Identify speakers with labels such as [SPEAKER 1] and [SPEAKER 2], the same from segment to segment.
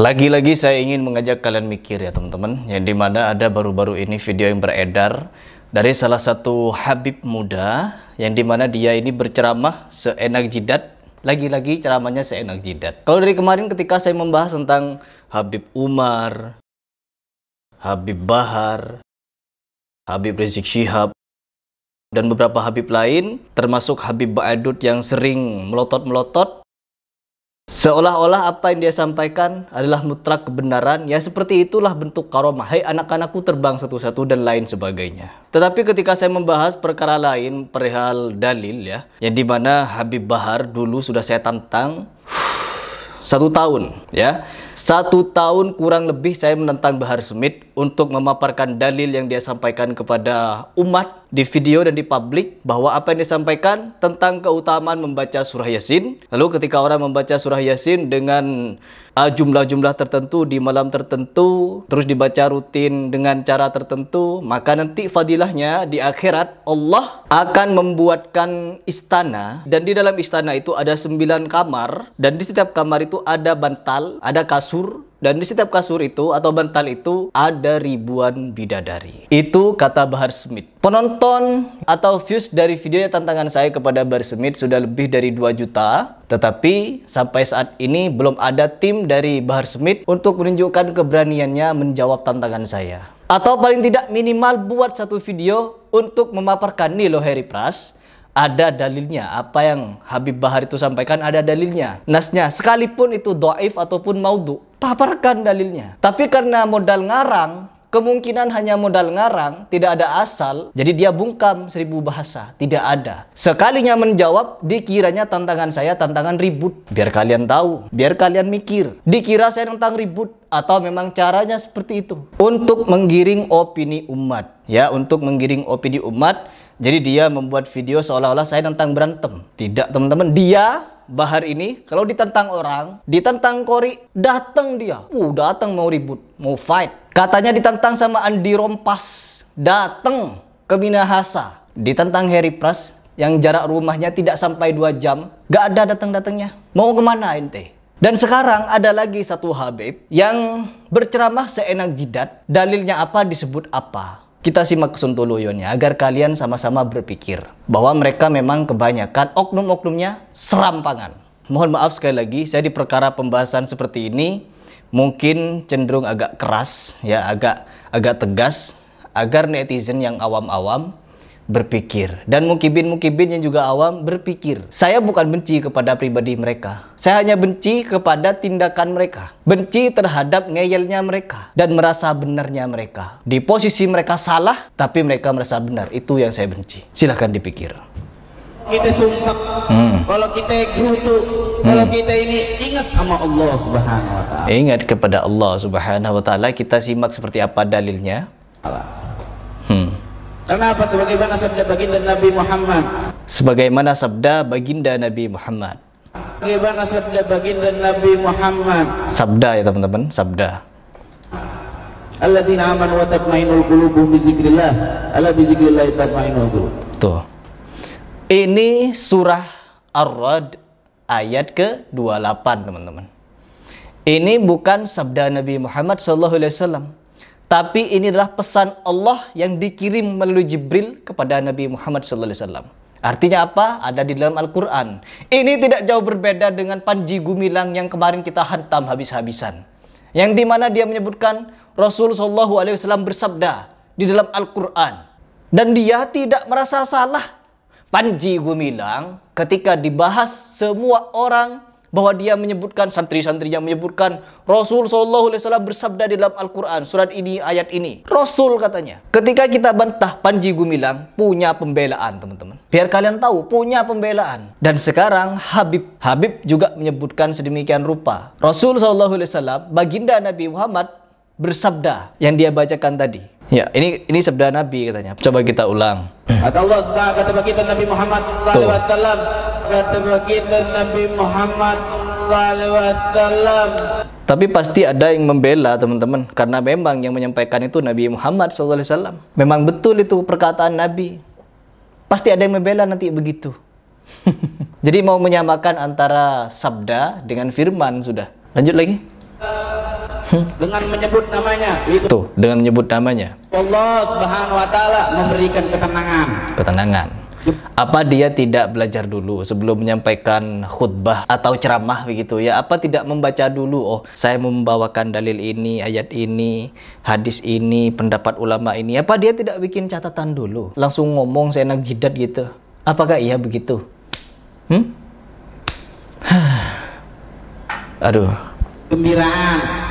[SPEAKER 1] Lagi-lagi saya ingin mengajak kalian mikir ya teman-teman, yang dimana ada baru-baru ini video yang beredar dari salah satu Habib muda, yang dimana dia ini berceramah seenak jidat. Lagi-lagi ceramahnya seenak jidat. Kalau dari kemarin ketika saya membahas tentang Habib Umar, Habib Bahar, Habib Rizik Syihab, dan beberapa Habib lain, termasuk Habib Ba'adud yang sering melotot-melotot, seolah-olah apa yang dia sampaikan adalah mutlak kebenaran. Ya seperti itulah bentuk karomah. Hai anak-anakku terbang satu-satu dan lain sebagainya. Tetapi ketika saya membahas perkara lain perihal dalil ya, yang dimana Habib Bahar dulu sudah saya tantang 1 tahun ya. 1 tahun kurang lebih saya menentang Bahar Smith untuk memaparkan dalil yang dia sampaikan kepada umat di video dan di publik, bahwa apa yang disampaikan tentang keutamaan membaca surah Yasin. Lalu ketika orang membaca surah Yasin dengan jumlah-jumlah tertentu di malam tertentu, terus dibaca rutin dengan cara tertentu, maka nanti fadilahnya di akhirat Allah akan membuatkan istana, dan di dalam istana itu ada 9 kamar, dan di setiap kamar itu ada bantal, ada kasur, dan di setiap kasur itu atau bantal itu ada ribuan bidadari. Itu kata Bahar Smith. Penonton atau views dari video tantangan saya kepada Bahar Smith sudah lebih dari 2 juta. Tetapi sampai saat ini belum ada tim dari Bahar Smith untuk menunjukkan keberaniannya menjawab tantangan saya. Atau paling tidak minimal buat satu video untuk memaparkan, nih loh Harry Pras, ada dalilnya. Apa yang Habib Bahar itu sampaikan ada dalilnya, nasnya, sekalipun itu dhaif ataupun maudhu, paparkan dalilnya. Tapi karena modal ngarang, kemungkinan hanya modal ngarang, tidak ada asal, jadi dia bungkam 1000 bahasa, tidak ada. Sekalinya menjawab, dikiranya tantangan saya tantangan ribut. Biar kalian tahu, biar kalian mikir, dikira saya tentang ribut, atau memang caranya seperti itu untuk menggiring opini umat ya, untuk menggiring opini umat. Jadi dia membuat video seolah-olah saya tentang berantem. Tidak teman-teman, dia Bahar ini kalau ditantang orang, ditantang Kori, datang dia. Datang mau ribut, mau fight. Katanya ditantang sama Andi Rompas, datang ke Minahasa. Ditantang Harry Pras yang jarak rumahnya tidak sampai 2 jam, gak ada datang-datangnya. Mau kemana ente? Dan sekarang ada lagi satu Habib yang berceramah seenak jidat. Dalilnya apa, disebut apa. Kita simak kesontoloyonnya agar kalian sama-sama berpikir bahwa mereka memang kebanyakan oknum-oknumnya serampangan. Mohon maaf sekali lagi, saya di perkara pembahasan seperti ini mungkin cenderung agak keras ya, agak tegas, agar netizen yang awam-awam berpikir, dan mukibin-mukibin yang juga awam berpikir. Saya bukan benci kepada pribadi mereka, saya hanya benci kepada tindakan mereka, benci terhadap ngeyelnya mereka dan merasa benarnya mereka. Di posisi mereka salah tapi mereka merasa benar, itu yang saya benci. Silahkan dipikir.
[SPEAKER 2] Kita sumpah kalau kita gerutu, kalau kita ini ingat sama Allah Subhanahu wa taala.
[SPEAKER 1] Ingat kepada Allah Subhanahu wa taala. Kita simak seperti apa dalilnya.
[SPEAKER 2] Kenapa? Sebagaimana sabda baginda Nabi Muhammad.
[SPEAKER 1] Sebagaimana sabda baginda Nabi Muhammad.
[SPEAKER 2] Bagaimana sabda baginda Nabi Muhammad.
[SPEAKER 1] Sabda ya teman-teman, sabda.
[SPEAKER 2] Alladzina amanu wa tatma'innul qulubu bi dzikrillah. Ala bi dzikrillah tatma'innul qulub.
[SPEAKER 1] Tuh. Ini surah Ar-Ra'd ayat ke-28 teman-teman. Ini bukan sabda Nabi Muhammad SAW, tapi ini adalah pesan Allah yang dikirim melalui Jibril kepada Nabi Muhammad SAW. Artinya apa? Ada di dalam Al-Quran. Ini tidak jauh berbeda dengan Panji Gumilang yang kemarin kita hantam habis-habisan, yang dimana dia menyebutkan Rasulullah SAW bersabda di dalam Al-Quran, dan dia tidak merasa salah. Panji Gumilang ketika dibahas semua orang bahwa dia menyebutkan, santri-santrinya menyebutkan Rasul SAW bersabda di dalam Al-Quran, surat ini, ayat ini. Rasul katanya. Ketika kita bantah, Panji Gumilang punya pembelaan teman-teman. Biar kalian tahu, punya pembelaan. Dan sekarang Habib juga menyebutkan sedemikian rupa. Rasul SAW, baginda Nabi Muhammad bersabda yang dia bacakan tadi. Ya, ini sabda Nabi katanya. Coba kita ulang.
[SPEAKER 2] Kata Allah Ta'ala, kata baginda Nabi Muhammad SAW, kata baginda Nabi Muhammad SAW.
[SPEAKER 1] Tapi pasti ada yang membela teman-teman, karena memang yang menyampaikan itu Nabi Muhammad SAW. Memang betul itu perkataan Nabi. Pasti ada yang membela nanti begitu. Jadi mau menyamakan antara sabda dengan firman sudah. Lanjut lagi.
[SPEAKER 2] dengan menyebut namanya. Itu
[SPEAKER 1] Tuh, dengan menyebut namanya.
[SPEAKER 2] Allah Subhanahu wa taala memberikan ketenangan.
[SPEAKER 1] Ketenangan. Apa dia tidak belajar dulu sebelum menyampaikan khutbah atau ceramah begitu ya? Apa tidak membaca dulu? Oh, saya membawakan dalil ini, ayat ini, hadis ini, pendapat ulama ini. Apa dia tidak bikin catatan dulu? Langsung ngomong seenak jidat gitu. Apakah iya begitu? Aduh.
[SPEAKER 2] Gembiraan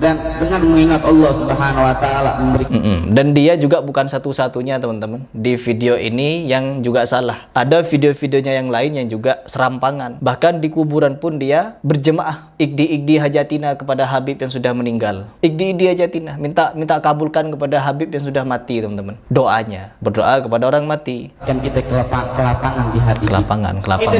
[SPEAKER 2] dan dengan mengingat Allah Subhanahu wa taala memberikan.
[SPEAKER 1] Dan dia juga bukan satu-satunya teman-teman. Di video ini yang juga salah. Ada video-videonya yang lain yang juga serampangan. Bahkan di kuburan pun dia berjemaah igdi hajatina kepada Habib yang sudah meninggal. Igdi hajatina, minta kabulkan kepada Habib yang sudah mati teman-teman. Doanya, berdoa kepada orang mati.
[SPEAKER 2] Dan kita kelapangan di hati.
[SPEAKER 1] Kelapangan.
[SPEAKER 2] Kita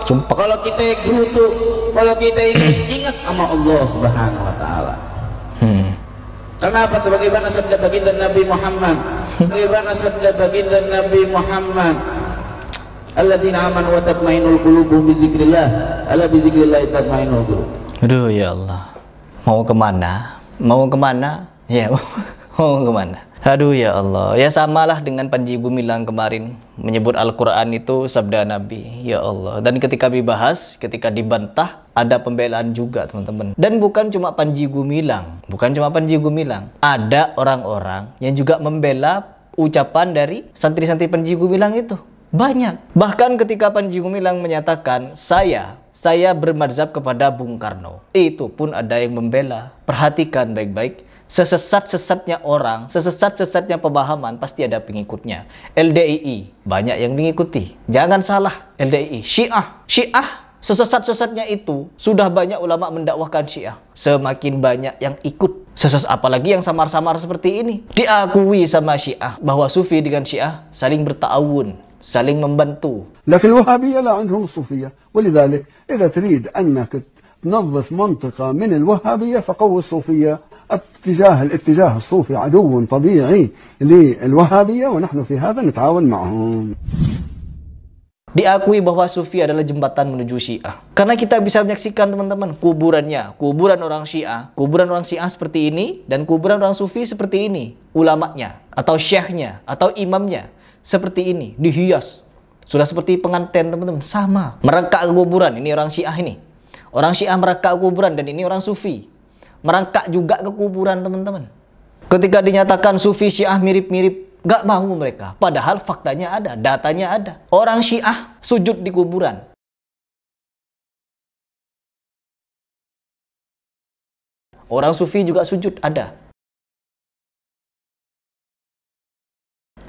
[SPEAKER 2] sumpah. Kalau kita gerutu, kalau kita ingat sama Allah Subhanahu wa taala. Kenapa? Sebagaimana sabda baginda Nabi Muhammad. Sebagaimana sabda baginda Nabi Muhammad. Alladzina amanu wa tatma'innul qulubuhum bi dzikrillah. Ala bi dzikrillah tatma'innul qulub.
[SPEAKER 1] Aduh ya Allah. Mau kemana? Mau kemana? Ya, mau kemana? Aduh ya Allah. Ya samalah dengan Panji Gumilang kemarin menyebut Al-Quran itu sabda Nabi. Ya Allah. Dan ketika dibahas, ketika dibantah, ada pembelaan juga teman-teman. Dan bukan cuma Panji Gumilang. Bukan cuma Panji Gumilang. Ada orang-orang yang juga membela ucapan dari santri-santri Panji Gumilang itu. Banyak. Bahkan ketika Panji Gumilang menyatakan, saya bermadzhab kepada Bung Karno. Itu pun ada yang membela. Perhatikan baik-baik. Sesesat-sesatnya orang, sesesat-sesatnya pemahaman pasti ada pengikutnya. LDII banyak yang mengikuti. Jangan salah, LDII, Syiah sesesat-sesatnya itu sudah banyak ulama mendakwahkan Syiah. Semakin banyak yang ikut. Apalagi yang samar-samar seperti ini. Diakui sama Syiah bahwa Sufi dengan Syiah saling berta'awun, saling membantu.
[SPEAKER 3] لكن الوهابية لا عندهم الصوفية ولذلك إذا تريد أنك تنظف منطقة من الوهابية فقوي الصوفية. الاتجاه الصوفي عدو طبيعي للوهابية ونحن في هذا نتعاون معهم.
[SPEAKER 1] Diakui bahwa Sufi adalah jembatan menuju Syiah. Karena kita bisa menyaksikan teman-teman kuburannya, kuburan orang Syiah seperti ini dan kuburan orang Sufi seperti ini. Ulamanya atau syekhnya atau imamnya seperti ini, dihias. Sudah seperti pengantin teman-teman, sama. Merangkak ke kuburan, ini orang Syiah ini. Orang Syiah merangkak ke kuburan dan ini orang Sufi. Merangkak juga ke kuburan teman-teman. Ketika dinyatakan Sufi Syiah mirip-mirip, gak mau mereka. Padahal faktanya ada, datanya ada. Orang Syiah sujud di kuburan. Orang Sufi juga sujud, ada.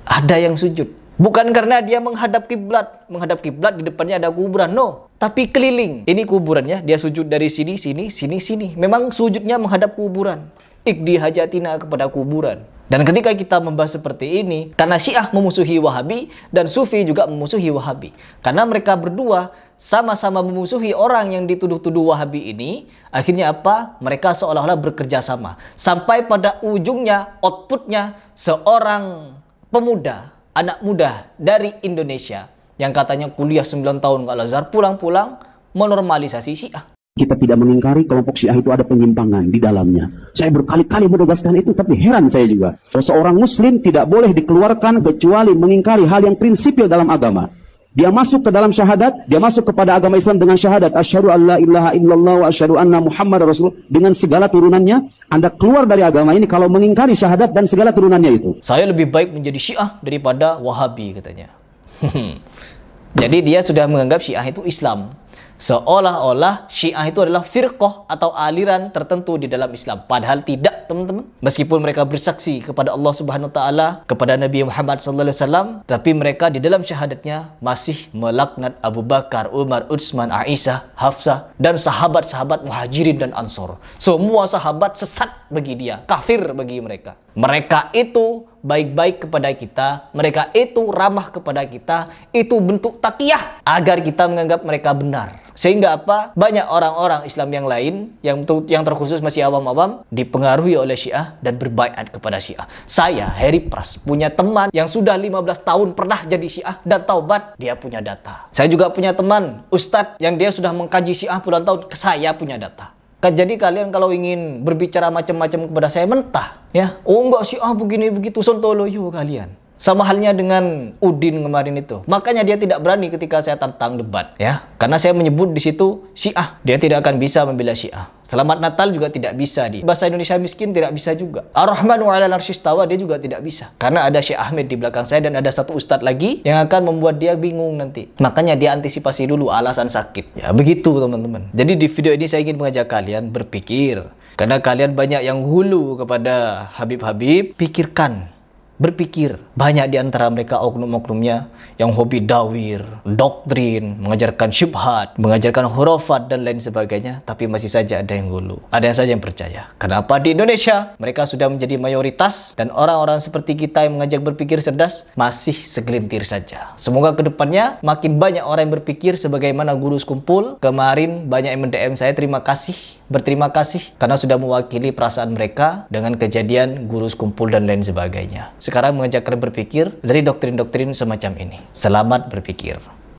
[SPEAKER 1] Ada yang sujud. Bukan karena dia menghadap kiblat di depannya ada kuburan, no. Tapi keliling. Ini kuburannya, dia sujud dari sini, sini. Memang sujudnya menghadap kuburan. Igdi hajatina kepada kuburan. Dan ketika kita membahas seperti ini, karena Syiah memusuhi Wahabi dan Sufi juga memusuhi Wahabi. Karena mereka berdua sama-sama memusuhi orang yang dituduh-tuduh Wahabi ini, akhirnya apa? Mereka seolah-olah bekerja sama. Sampai pada ujungnya, outputnya seorang pemuda, anak muda dari Indonesia yang katanya kuliah 9 tahun ke Al-Azhar, pulang-pulang menormalisasi Syiah.
[SPEAKER 4] Kita tidak mengingkari kelompok Syiah itu ada penyimpangan di dalamnya. Saya berkali-kali menegaskan itu, tapi heran saya juga. Seorang muslim tidak boleh dikeluarkan kecuali mengingkari hal yang prinsipil dalam agama. Dia masuk ke dalam syahadat, dia masuk kepada agama Islam dengan syahadat asyhadu alla ilaha illallah wa asyhadu anna Muhammad Rasul dengan segala turunannya. Anda keluar dari agama ini kalau mengingkari syahadat dan segala turunannya itu.
[SPEAKER 1] Saya lebih baik menjadi Syiah daripada Wahabi katanya. Jadi dia sudah menganggap Syiah itu Islam. Seolah-olah Syiah itu adalah firqah atau aliran tertentu di dalam Islam. Padahal tidak, teman-teman. Meskipun mereka bersaksi kepada Allah Subhanahu wa taala, kepada Nabi Muhammad sallallahu alaihi wasallam, tapi mereka di dalam syahadatnya masih melaknat Abu Bakar, Umar, Utsman, Aisyah, Hafsah dan sahabat-sahabat Muhajirin dan Ansor. Semua sahabat sesat bagi dia, kafir bagi mereka. Mereka itu baik-baik kepada kita, mereka itu ramah kepada kita, itu bentuk taqiyah agar kita menganggap mereka benar. Sehingga apa? Banyak orang-orang Islam yang lain yang terkhusus masih awam-awam dipengaruhi oleh Syiah dan berbaiat kepada Syiah. Saya, Heri Pras, punya teman yang sudah 15 tahun pernah jadi Syiah dan taubat, dia punya data. Saya juga punya teman Ustadz yang dia sudah mengkaji Syiah puluhan tahun, saya punya data. Jadi kalian kalau ingin berbicara macam-macam kepada saya mentah, ya. Oh enggak sih, begini begitu, sontoloyo kalian. Sama halnya dengan Udin kemarin itu. Makanya dia tidak berani ketika saya tantang debat, ya. Karena saya menyebut di situ Syiah. Dia tidak akan bisa membela Syiah. Selamat Natal juga tidak bisa di bahasa Indonesia miskin, tidak bisa juga. Ar-Rahmanu 'alal 'arsy istawa dia juga tidak bisa. Karena ada Syekh Ahmed di belakang saya dan ada satu ustadz lagi yang akan membuat dia bingung nanti. Makanya dia antisipasi dulu alasan sakit. Ya begitu teman-teman. Jadi di video ini saya ingin mengajak kalian berpikir. Karena kalian banyak yang hulu kepada Habib-Habib, pikirkan. Berpikir, banyak di antara mereka oknum-oknumnya yang hobi dawir, doktrin, mengajarkan syubhat, mengajarkan khurafat dan lain sebagainya, tapi masih saja ada yang hulu. Ada yang saja yang percaya. Kenapa di Indonesia mereka sudah menjadi mayoritas dan orang-orang seperti kita yang mengajak berpikir cerdas masih segelintir saja. Semoga kedepannya makin banyak orang yang berpikir sebagaimana Guru Sekumpul. Kemarin banyak yang mendm saya, berterima kasih karena sudah mewakili perasaan mereka dengan kejadian Guru Sekumpul dan lain sebagainya. Sekarang mengajak kalian berpikir dari doktrin-doktrin semacam ini. Selamat berpikir.